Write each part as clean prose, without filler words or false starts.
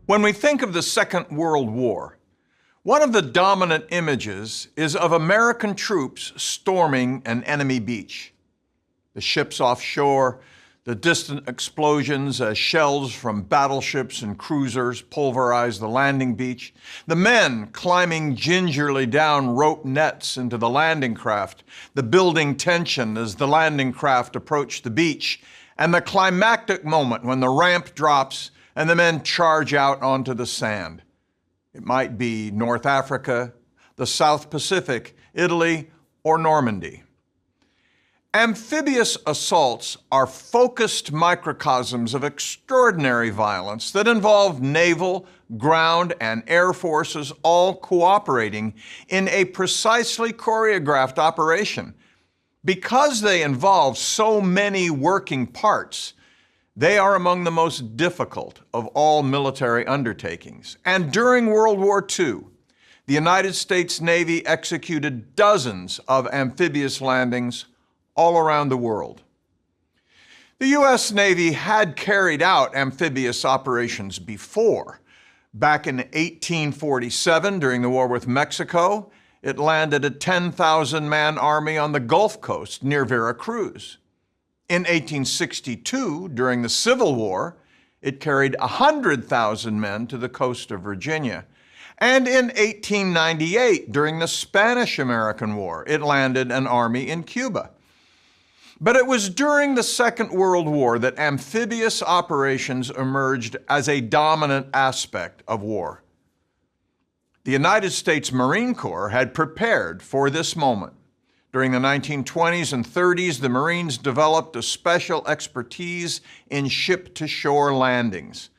When we think of the Second World War, one of the dominant images is of American troops storming an enemy beach. The ships offshore, the distant explosions as shells from battleships and cruisers pulverize the landing beach, the men climbing gingerly down rope nets into the landing craft, the building tension as the landing craft approach the beach, and the climactic moment when the ramp drops and the men charge out onto the sand. It might be North Africa, the South Pacific, Italy, or Normandy. Amphibious assaults are focused microcosms of extraordinary violence that involve naval, ground, and air forces all cooperating in a precisely choreographed operation. Because they involve so many working parts, they are among the most difficult of all military undertakings. And during World War II, the United States Navy executed dozens of amphibious landings all around the world. The U.S. Navy had carried out amphibious operations before. Back in 1847, during the war with Mexico, it landed a 10,000-man army on the Gulf Coast near Veracruz. In 1862, during the Civil War, it carried 100,000 men to the coast of Virginia. And in 1898, during the Spanish-American War, it landed an army in Cuba. But it was during the Second World War that amphibious operations emerged as a dominant aspect of war. The United States Marine Corps had prepared for this moment. During the 1920s and 30s, the Marines developed a special expertise in ship-to-shore landings.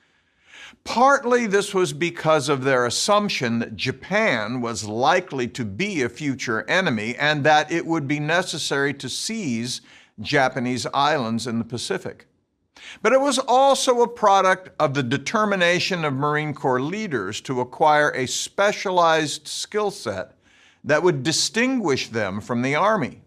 Partly this was because of their assumption that Japan was likely to be a future enemy and that it would be necessary to seize Japanese islands in the Pacific. But it was also a product of the determination of Marine Corps leaders to acquire a specialized skill set that would distinguish them from the Army.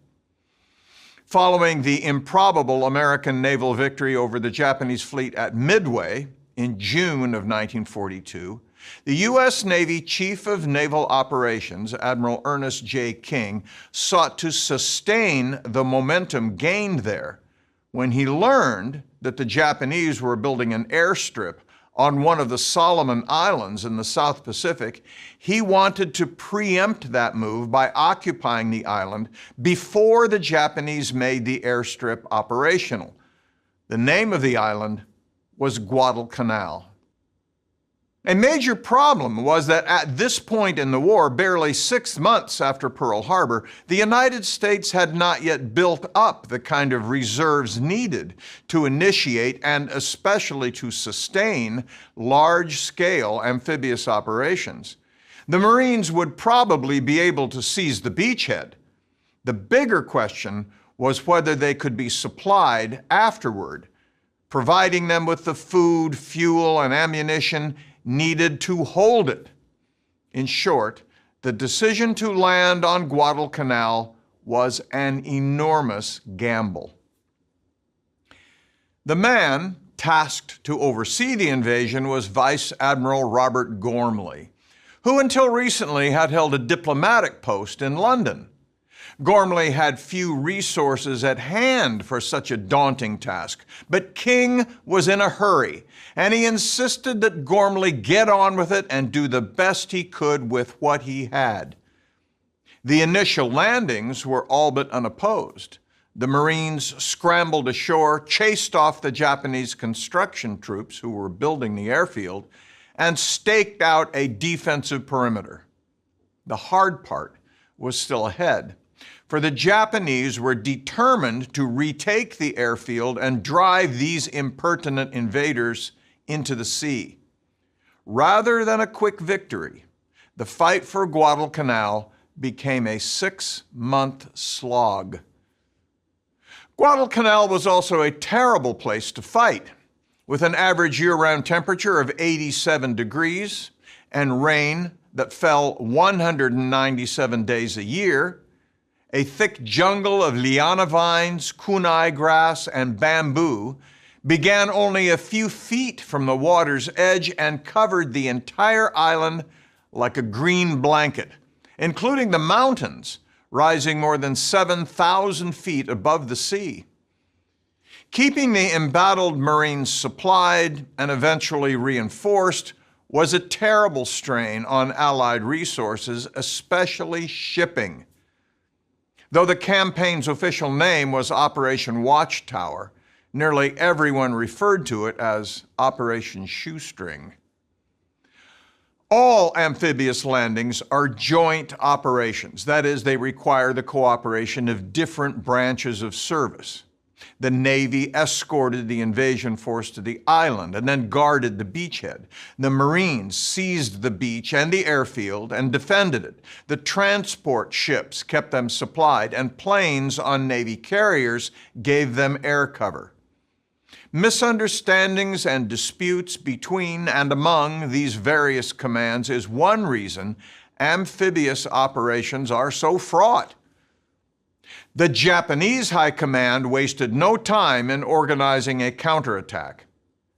Following the improbable American naval victory over the Japanese fleet at Midway in June of 1942, the U.S. Navy Chief of Naval Operations, Admiral Ernest J. King, sought to sustain the momentum gained there. When he learned that the Japanese were building an airstrip on one of the Solomon Islands in the South Pacific, he wanted to preempt that move by occupying the island before the Japanese made the airstrip operational. The name of the island was Guadalcanal. A major problem was that at this point in the war, barely 6 months after Pearl Harbor, the United States had not yet built up the kind of reserves needed to initiate and especially to sustain large-scale amphibious operations. The Marines would probably be able to seize the beachhead. The bigger question was whether they could be supplied afterward, providing them with the food, fuel, and ammunition needed to hold it. In short, the decision to land on Guadalcanal was an enormous gamble. The man tasked to oversee the invasion was Vice Admiral Robert Gormley, who until recently had held a diplomatic post in London. Gormley had few resources at hand for such a daunting task, but King was in a hurry, and he insisted that Gormley get on with it and do the best he could with what he had. The initial landings were all but unopposed. The Marines scrambled ashore, chased off the Japanese construction troops who were building the airfield, and staked out a defensive perimeter. The hard part was still ahead, for the Japanese were determined to retake the airfield and drive these impertinent invaders into the sea. Rather than a quick victory, the fight for Guadalcanal became a 6-month slog. Guadalcanal was also a terrible place to fight, with an average year-round temperature of 87 degrees and rain that fell 197 days a year, a thick jungle of liana vines, kunai grass, and bamboo began only a few feet from the water's edge and covered the entire island like a green blanket, including the mountains, rising more than 7,000 feet above the sea. Keeping the embattled Marines supplied and eventually reinforced was a terrible strain on Allied resources, especially shipping. Though the campaign's official name was Operation Watchtower, nearly everyone referred to it as Operation Shoestring. All amphibious landings are joint operations. That is, they require the cooperation of different branches of service. The Navy escorted the invasion force to the island and then guarded the beachhead. The Marines seized the beach and the airfield and defended it. The transport ships kept them supplied, and planes on Navy carriers gave them air cover. Misunderstandings and disputes between and among these various commands is one reason amphibious operations are so fraught. The Japanese High Command wasted no time in organizing a counterattack.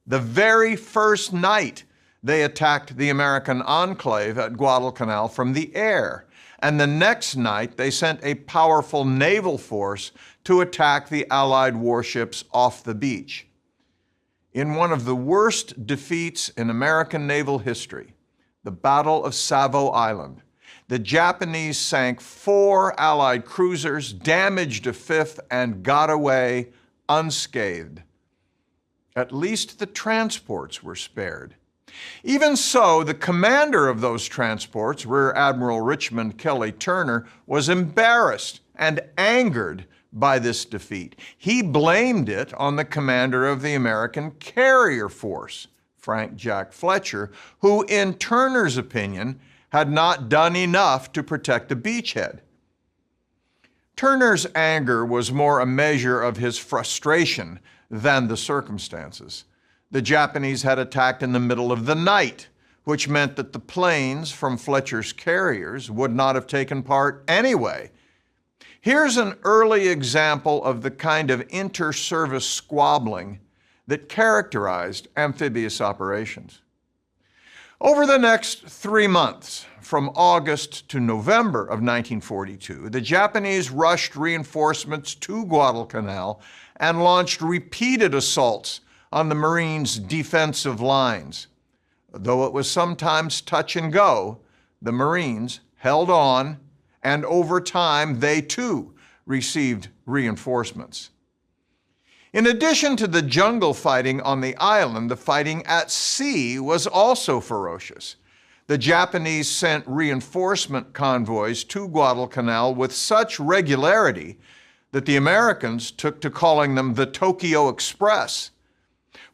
The very first night, they attacked the American enclave at Guadalcanal from the air, and the next night they sent a powerful naval force to attack the Allied warships off the beach. In one of the worst defeats in American naval history, the Battle of Savo Island, the Japanese sank 4 Allied cruisers, damaged a 5th, and got away unscathed. At least the transports were spared. Even so, the commander of those transports, Rear Admiral Richmond Kelly Turner, was embarrassed and angered by this defeat. He blamed it on the commander of the American carrier force, Frank Jack Fletcher, who, in Turner's opinion, had not done enough to protect the beachhead. Turner's anger was more a measure of his frustration than the circumstances. The Japanese had attacked in the middle of the night, which meant that the planes from Fletcher's carriers would not have taken part anyway. Here's an early example of the kind of inter-service squabbling that characterized amphibious operations. Over the next 3 months, from August to November of 1942, the Japanese rushed reinforcements to Guadalcanal and launched repeated assaults on the Marines' defensive lines. Though it was sometimes touch and go, the Marines held on, and over time they too received reinforcements. In addition to the jungle fighting on the island, the fighting at sea was also ferocious. The Japanese sent reinforcement convoys to Guadalcanal with such regularity that the Americans took to calling them the Tokyo Express.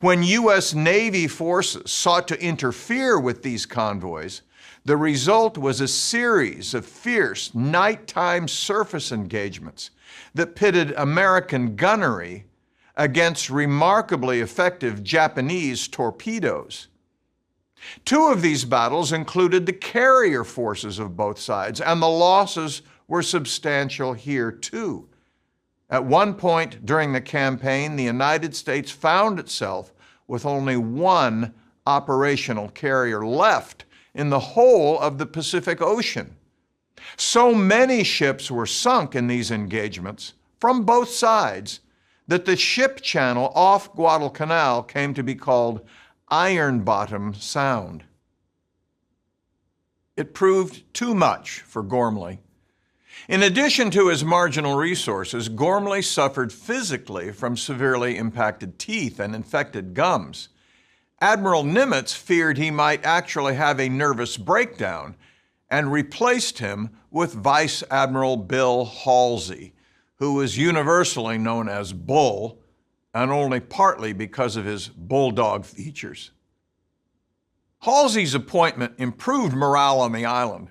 When U.S. Navy forces sought to interfere with these convoys, the result was a series of fierce nighttime surface engagements that pitted American gunnery against remarkably effective Japanese torpedoes. 2 of these battles included the carrier forces of both sides, and the losses were substantial here too. At one point during the campaign, the United States found itself with only 1 operational carrier left in the whole of the Pacific Ocean. So many ships were sunk in these engagements from both sides that the ship channel off Guadalcanal came to be called Iron Bottom Sound. It proved too much for Gormley. In addition to his marginal resources, Gormley suffered physically from severely impacted teeth and infected gums. Admiral Nimitz feared he might actually have a nervous breakdown and replaced him with Vice Admiral Bill Halsey, who was universally known as Bull, and only partly because of his bulldog features. Halsey's appointment improved morale on the island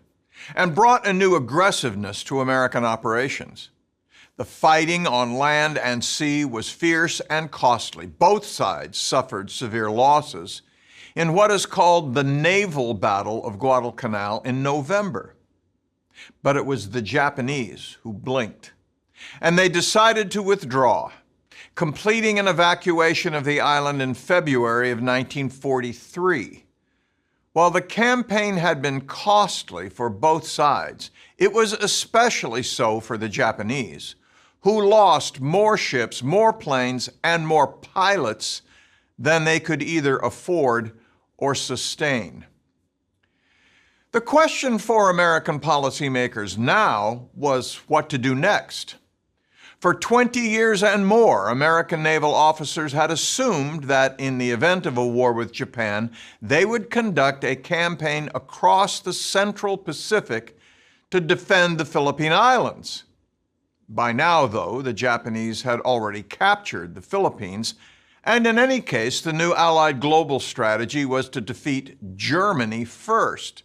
and brought a new aggressiveness to American operations. The fighting on land and sea was fierce and costly. Both sides suffered severe losses in what is called the Naval Battle of Guadalcanal in November. But it was the Japanese who blinked, and they decided to withdraw. completing an evacuation of the island in February of 1943. While the campaign had been costly for both sides, it was especially so for the Japanese, who lost more ships, more planes, and more pilots than they could either afford or sustain. The question for American policymakers now was what to do next. For 20 years and more, American naval officers had assumed that in the event of a war with Japan, they would conduct a campaign across the Central Pacific to defend the Philippine Islands. By now, though, the Japanese had already captured the Philippines, and in any case, the new Allied global strategy was to defeat Germany first.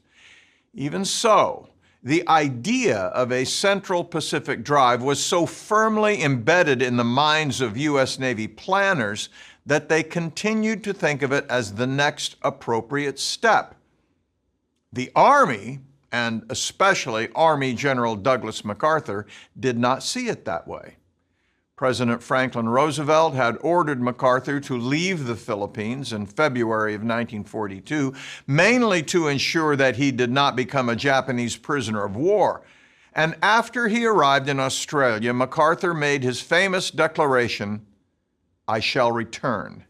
Even so, the idea of a Central Pacific drive was so firmly embedded in the minds of U.S. Navy planners that they continued to think of it as the next appropriate step. The Army, and especially Army General Douglas MacArthur, did not see it that way. President Franklin Roosevelt had ordered MacArthur to leave the Philippines in February of 1942, mainly to ensure that he did not become a Japanese prisoner of war. And after he arrived in Australia, MacArthur made his famous declaration, "I shall return."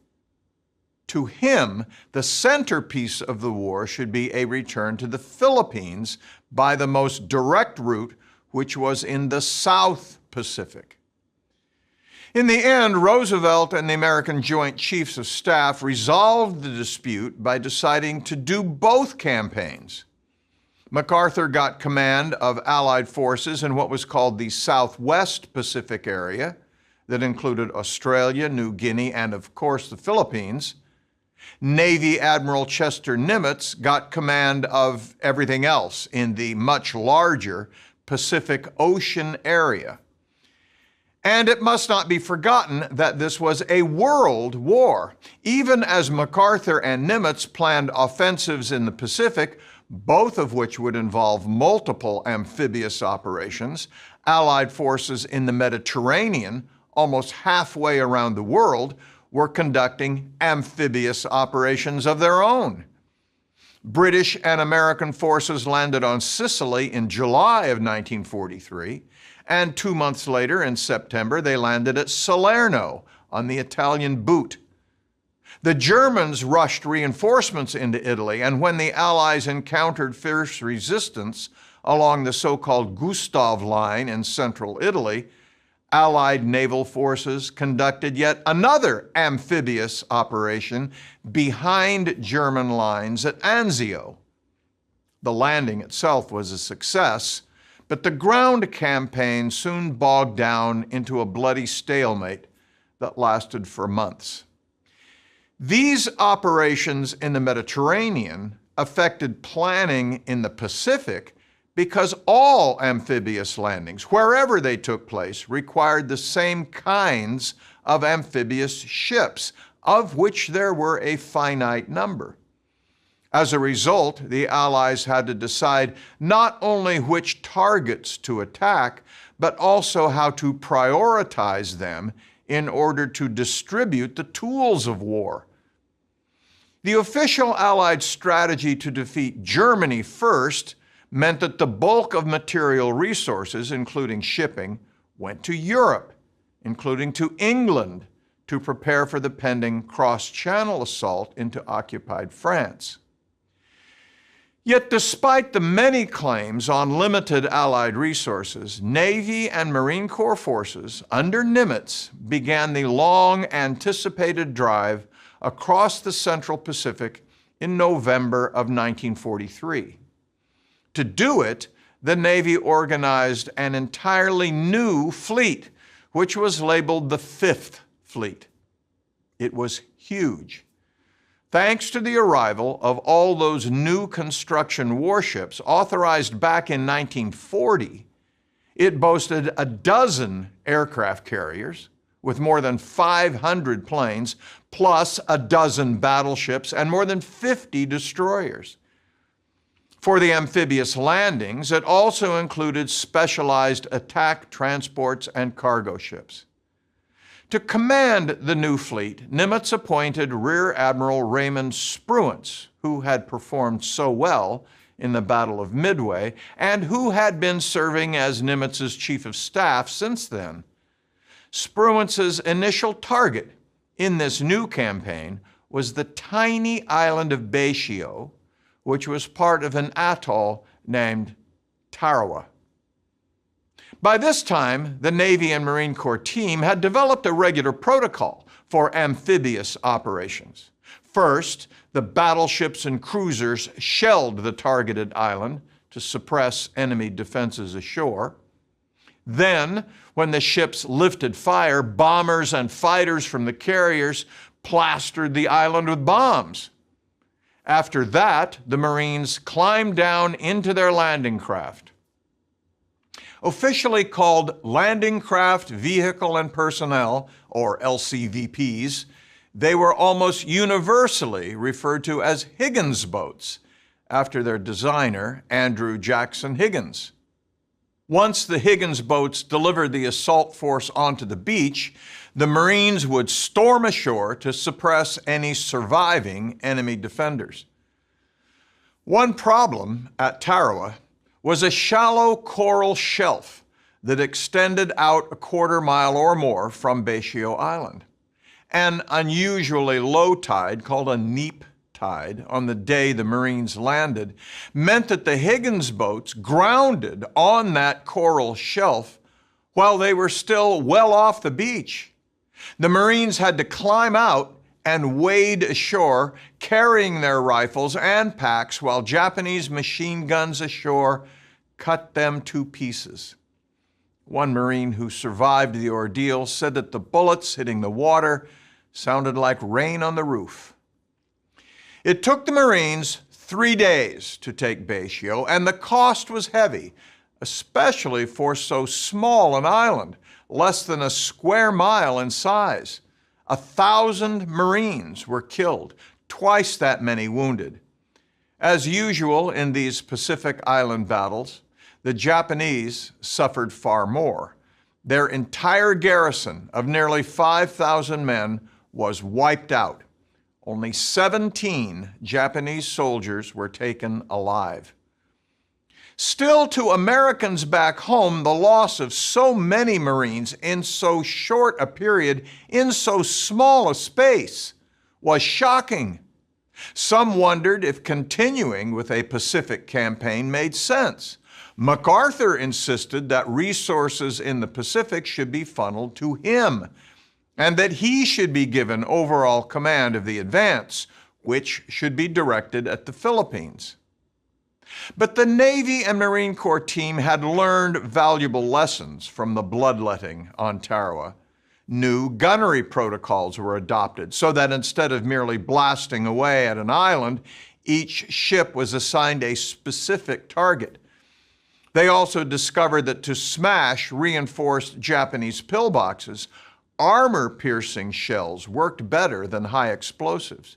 To him, the centerpiece of the war should be a return to the Philippines by the most direct route, which was in the South Pacific. In the end, Roosevelt and the American Joint Chiefs of Staff resolved the dispute by deciding to do both campaigns. MacArthur got command of Allied forces in what was called the Southwest Pacific area, that included Australia, New Guinea, and of course the Philippines. Navy Admiral Chester Nimitz got command of everything else in the much larger Pacific Ocean area. And it must not be forgotten that this was a world war. Even as MacArthur and Nimitz planned offensives in the Pacific, both of which would involve multiple amphibious operations, Allied forces in the Mediterranean, almost halfway around the world, were conducting amphibious operations of their own. British and American forces landed on Sicily in July of 1943, and 2 months later, in September, they landed at Salerno on the Italian Boot. The Germans rushed reinforcements into Italy, and when the Allies encountered fierce resistance along the so-called Gustav Line in central Italy, Allied naval forces conducted yet another amphibious operation behind German lines at Anzio. The landing itself was a success, but the ground campaign soon bogged down into a bloody stalemate that lasted for months. These operations in the Mediterranean affected planning in the Pacific because all amphibious landings, wherever they took place, required the same kinds of amphibious ships, of which there were a finite number. As a result, the Allies had to decide not only which targets to attack, but also how to prioritize them in order to distribute the tools of war. The official Allied strategy to defeat Germany first meant that the bulk of material resources, including shipping, went to Europe, including to England, to prepare for the pending cross-channel assault into occupied France. Yet despite the many claims on limited Allied resources, Navy and Marine Corps forces under Nimitz began the long-anticipated drive across the Central Pacific in November of 1943. To do it, the Navy organized an entirely new fleet, which was labeled the Fifth Fleet. It was huge. Thanks to the arrival of all those new construction warships authorized back in 1940, it boasted a dozen aircraft carriers with more than 500 planes, plus a dozen battleships and more than 50 destroyers. For the amphibious landings, it also included specialized attack transports and cargo ships. To command the new fleet, Nimitz appointed Rear Admiral Raymond Spruance, who had performed so well in the Battle of Midway and who had been serving as Nimitz's chief of staff since then. Spruance's initial target in this new campaign was the tiny island of Baishio, which was part of an atoll named Tarawa. By this time, the Navy and Marine Corps team had developed a regular protocol for amphibious operations. First, the battleships and cruisers shelled the targeted island to suppress enemy defenses ashore. Then, when the ships lifted fire, bombers and fighters from the carriers plastered the island with bombs. After that, the Marines climbed down into their landing craft. Officially called Landing Craft Vehicle and Personnel, or LCVPs, they were almost universally referred to as Higgins Boats, after their designer, Andrew Jackson Higgins. Once the Higgins boats delivered the assault force onto the beach, the Marines would storm ashore to suppress any surviving enemy defenders. One problem at Tarawa was a shallow coral shelf that extended out a quarter-mile or more from Baishio Island. An unusually low tide, called a neap tide, on the day the Marines landed, meant that the Higgins boats grounded on that coral shelf while they were still well off the beach. The Marines had to climb out and wade ashore, carrying their rifles and packs, while Japanese machine guns ashore cut them to pieces. One Marine who survived the ordeal said that the bullets hitting the water sounded like rain on the roof. It took the Marines 3 days to take Baishio, and the cost was heavy, especially for so small an island, less than a square mile in size. 1,000 Marines were killed, twice that many wounded. As usual in these Pacific Island battles, the Japanese suffered far more. Their entire garrison of nearly 5,000 men was wiped out. Only 17 Japanese soldiers were taken alive. Still, to Americans back home, the loss of so many Marines in so short a period, in so small a space, was shocking. Some wondered if continuing with a Pacific campaign made sense. MacArthur insisted that resources in the Pacific should be funneled to him, and that he should be given overall command of the advance, which should be directed at the Philippines. But the Navy and Marine Corps team had learned valuable lessons from the bloodletting on Tarawa. New gunnery protocols were adopted so that instead of merely blasting away at an island, each ship was assigned a specific target. They also discovered that to smash reinforced Japanese pillboxes, armor-piercing shells worked better than high explosives.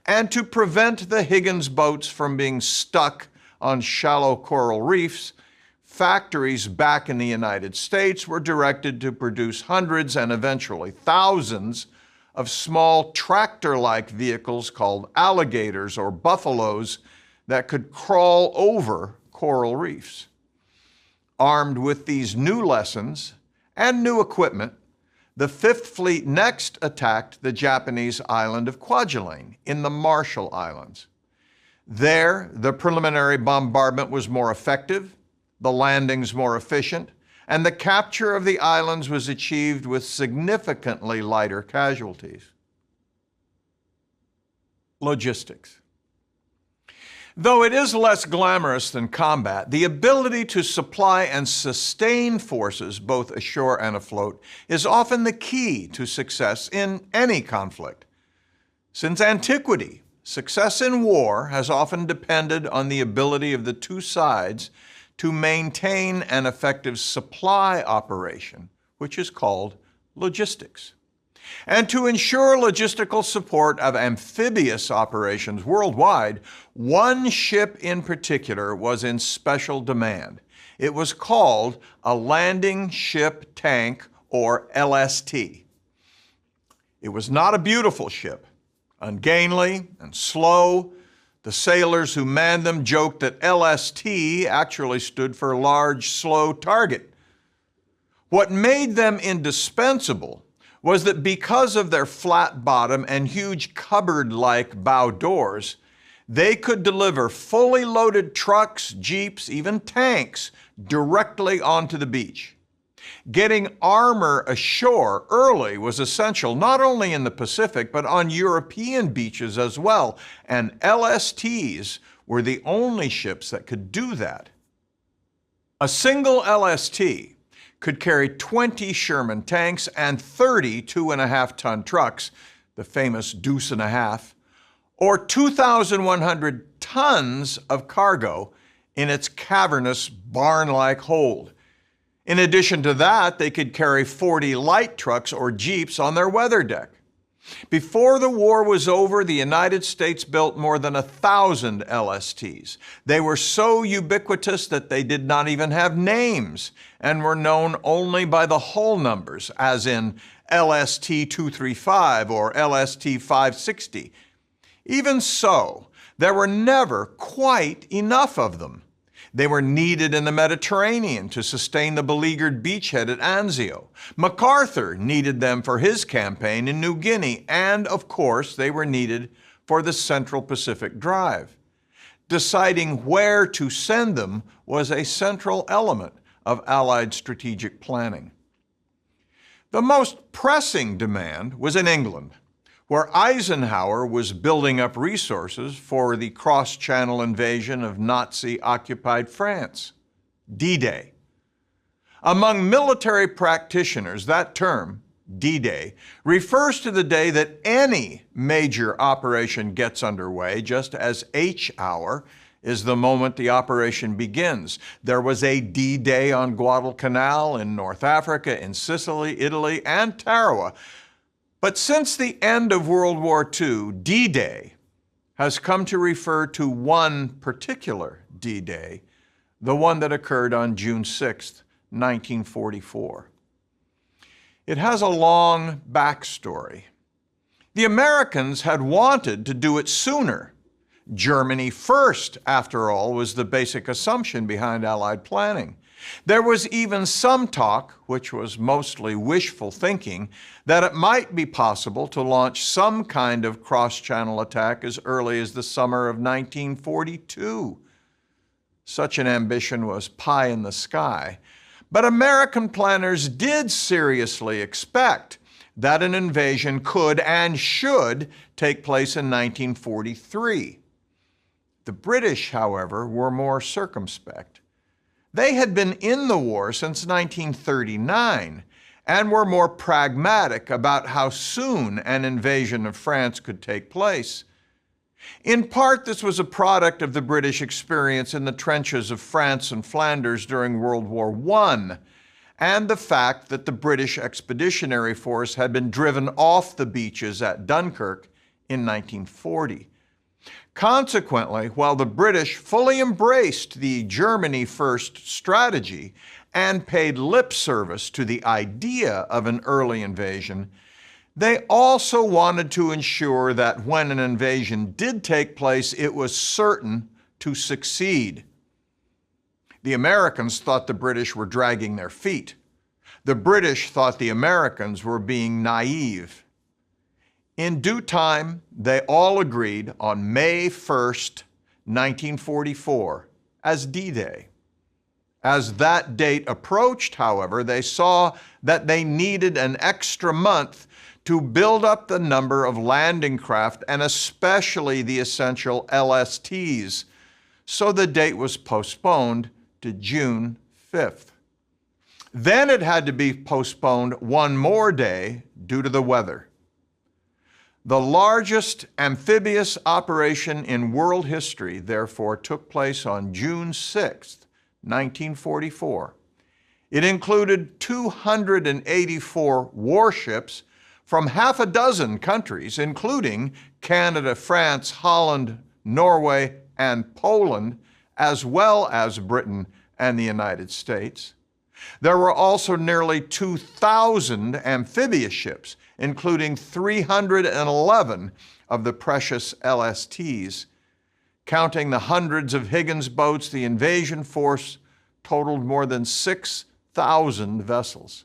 And to prevent the Higgins boats from being stuck on shallow coral reefs, factories back in the United States were directed to produce hundreds and eventually thousands of small tractor-like vehicles called alligators or buffaloes that could crawl over coral reefs. Armed with these new lessons and new equipment, the Fifth Fleet next attacked the Japanese island of Kwajalein in the Marshall Islands. There, the preliminary bombardment was more effective, the landings more efficient, and the capture of the islands was achieved with significantly lighter casualties. Logistics. Though it is less glamorous than combat, the ability to supply and sustain forces both ashore and afloat is often the key to success in any conflict. Since antiquity, success in war has often depended on the ability of the two sides to maintain an effective supply operation, which is called logistics. And to ensure logistical support of amphibious operations worldwide, one ship in particular was in special demand. It was called a landing ship tank, or LST. It was not a beautiful ship. Ungainly and slow, the sailors who manned them joked that LST actually stood for Large Slow Target. What made them indispensable was that because of their flat bottom and huge cupboard-like bow doors, they could deliver fully loaded trucks, jeeps, even tanks directly onto the beach. Getting armor ashore early was essential, not only in the Pacific, but on European beaches as well, and LSTs were the only ships that could do that. A single LST could carry 20 Sherman tanks and 30 2.5-ton trucks, the famous deuce and a half, or 2,100 tons of cargo in its cavernous barn-like hold. In addition to that, they could carry 40 light trucks or jeeps on their weather deck. Before the war was over, the United States built more than 1,000 LSTs. They were so ubiquitous that they did not even have names and were known only by the hull numbers, as in LST 235 or LST 560. Even so, there were never quite enough of them. They were needed in the Mediterranean to sustain the beleaguered beachhead at Anzio. MacArthur needed them for his campaign in New Guinea, and of course, they were needed for the Central Pacific Drive. Deciding where to send them was a central element of Allied strategic planning. The most pressing demand was in England, where Eisenhower was building up resources for the cross-channel invasion of Nazi-occupied France, D-Day. Among military practitioners, that term, D-Day, refers to the day that any major operation gets underway, just as H-hour is the moment the operation begins. There was a D-Day on Guadalcanal in North Africa, in Sicily, Italy, and Tarawa. But since the end of World War II, D-Day has come to refer to one particular D-Day, the one that occurred on June 6, 1944. It has a long backstory. The Americans had wanted to do it sooner. Germany first, after all, was the basic assumption behind Allied planning. There was even some talk, which was mostly wishful thinking, that it might be possible to launch some kind of cross-channel attack as early as the summer of 1942. Such an ambition was pie in the sky, but American planners did seriously expect that an invasion could and should take place in 1943. The British, however, were more circumspect. They had been in the war since 1939 and were more pragmatic about how soon an invasion of France could take place. In part, this was a product of the British experience in the trenches of France and Flanders during World War I, and the fact that the British Expeditionary Force had been driven off the beaches at Dunkirk in 1940. Consequently, while the British fully embraced the Germany first strategy and paid lip service to the idea of an early invasion, they also wanted to ensure that when an invasion did take place, it was certain to succeed. The Americans thought the British were dragging their feet. The British thought the Americans were being naive. In due time, they all agreed on May 1st, 1944, as D-Day. As that date approached, however, they saw that they needed an extra month to build up the number of landing craft and especially the essential LSTs, so the date was postponed to June 5th. Then it had to be postponed one more day due to the weather. The largest amphibious operation in world history, therefore, took place on June 6, 1944. It included 284 warships from half a dozen countries, including Canada, France, Holland, Norway, and Poland, as well as Britain and the United States. There were also nearly 2,000 amphibious ships, including 311 of the precious LSTs. Counting the hundreds of Higgins boats, the invasion force totaled more than 6,000 vessels.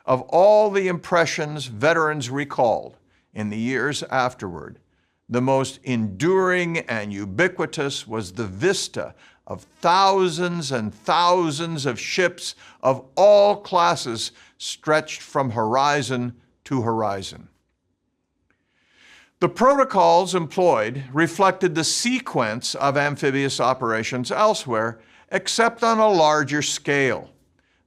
Of all the impressions veterans recalled in the years afterward, the most enduring and ubiquitous was the vista of thousands and thousands of ships of all classes stretched from horizon to horizon. The protocols employed reflected the sequence of amphibious operations elsewhere, except on a larger scale.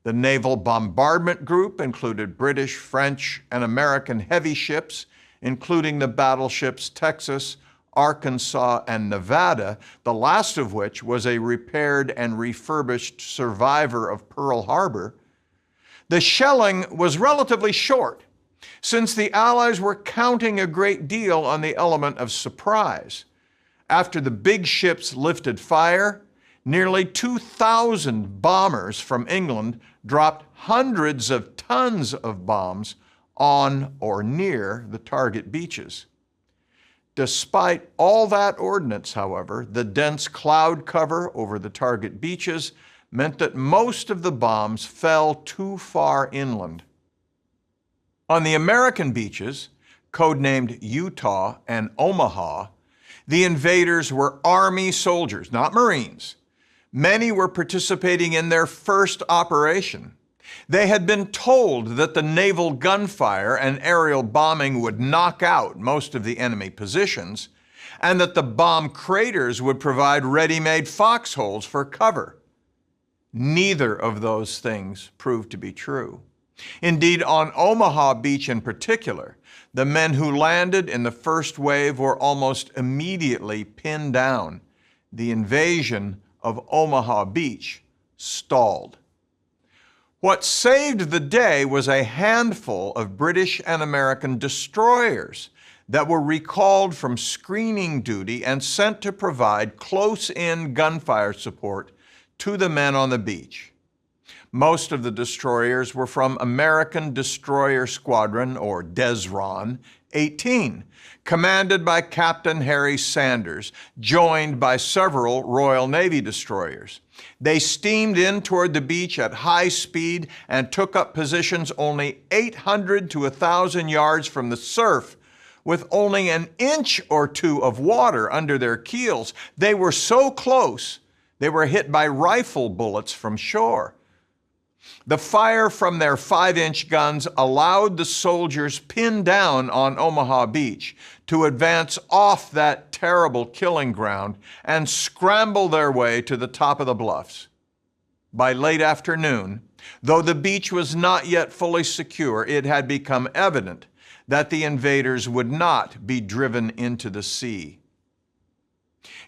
The Naval Bombardment Group included British, French, and American heavy ships, including the battleships Texas, Arkansas, and Nevada, the last of which was a repaired and refurbished survivor of Pearl Harbor. The shelling was relatively short, since the Allies were counting a great deal on the element of surprise. After the big ships lifted fire, nearly 2,000 bombers from England dropped hundreds of tons of bombs on or near the target beaches. Despite all that ordnance, however, the dense cloud cover over the target beaches meant that most of the bombs fell too far inland. On the American beaches, codenamed Utah and Omaha, the invaders were Army soldiers, not Marines. Many were participating in their first operation. They had been told that the naval gunfire and aerial bombing would knock out most of the enemy positions, and that the bomb craters would provide ready-made foxholes for cover. Neither of those things proved to be true. Indeed, on Omaha Beach in particular, the men who landed in the first wave were almost immediately pinned down. The invasion of Omaha Beach stalled. What saved the day was a handful of British and American destroyers that were recalled from screening duty and sent to provide close-in gunfire support to the men on the beach. Most of the destroyers were from American Destroyer Squadron, or DESRON, 18, commanded by Captain Harry Sanders, joined by several Royal Navy destroyers. They steamed in toward the beach at high speed and took up positions only 800 to 1,000 yards from the surf, with only an inch or two of water under their keels. They were so close, they were hit by rifle bullets from shore. The fire from their 5-inch guns allowed the soldiers pinned down on Omaha Beach to advance off that terrible killing ground and scramble their way to the top of the bluffs. By late afternoon, though the beach was not yet fully secure, it had become evident that the invaders would not be driven into the sea.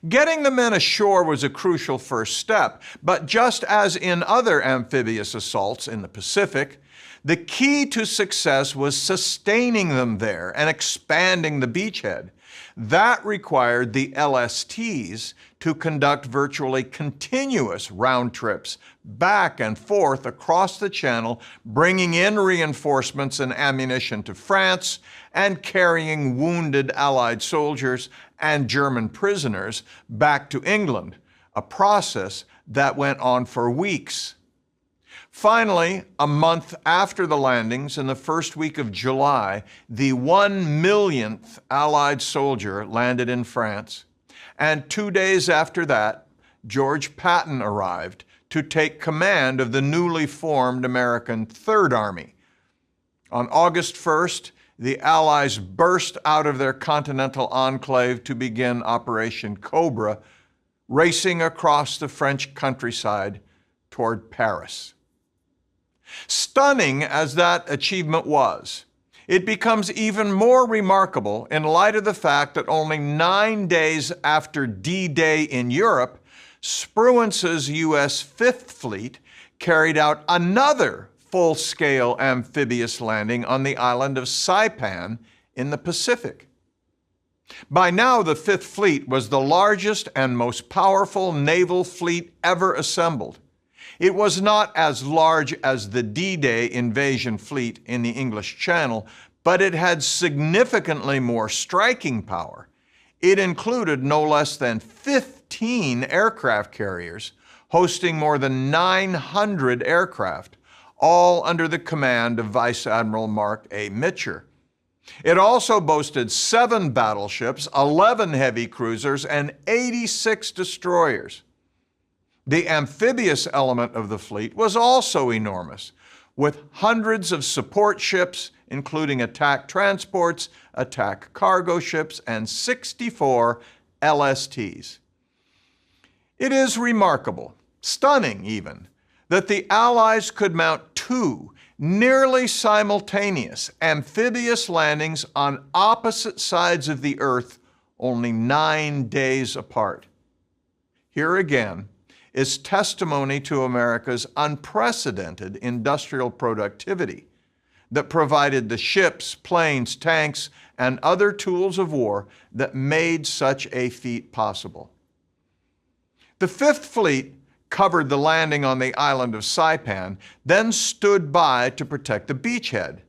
Getting the men ashore was a crucial first step, but just as in other amphibious assaults in the Pacific, the key to success was sustaining them there and expanding the beachhead. That required the LSTs to conduct virtually continuous round trips back and forth across the channel, bringing in reinforcements and ammunition to France and carrying wounded Allied soldiers and German prisoners back to England, a process that went on for weeks. Finally, a month after the landings, in the first week of July, the 1 millionth Allied soldier landed in France. And 2 days after that, George Patton arrived to take command of the newly formed American Third Army. On August 1st, the Allies burst out of their continental enclave to begin Operation Cobra, racing across the French countryside toward Paris. Stunning as that achievement was, it becomes even more remarkable in light of the fact that only 9 days after D-Day in Europe, Spruance's U.S. Fifth Fleet carried out another full-scale amphibious landing on the island of Saipan in the Pacific. By now, the Fifth Fleet was the largest and most powerful naval fleet ever assembled. It was not as large as the D-Day invasion fleet in the English Channel, but it had significantly more striking power. It included no less than 15 aircraft carriers, hosting more than 900 aircraft, all under the command of Vice Admiral Mark A. Mitcher. It also boasted 7 battleships, 11 heavy cruisers, and 86 destroyers. The amphibious element of the fleet was also enormous, with hundreds of support ships, including attack transports, attack cargo ships, and 64 LSTs. It is remarkable, stunning even, that the Allies could mount 2 nearly simultaneous amphibious landings on opposite sides of the Earth only 9 days apart. Here again is testimony to America's unprecedented industrial productivity that provided the ships, planes, tanks, and other tools of war that made such a feat possible. The Fifth Fleet covered the landing on the island of Saipan, then stood by to protect the beachhead.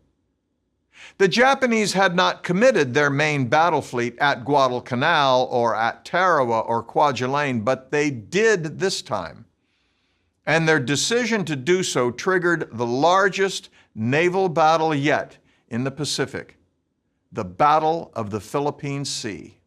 The Japanese had not committed their main battle fleet at Guadalcanal or at Tarawa or Kwajalein, but they did this time. And their decision to do so triggered the largest naval battle yet in the Pacific, the Battle of the Philippine Sea.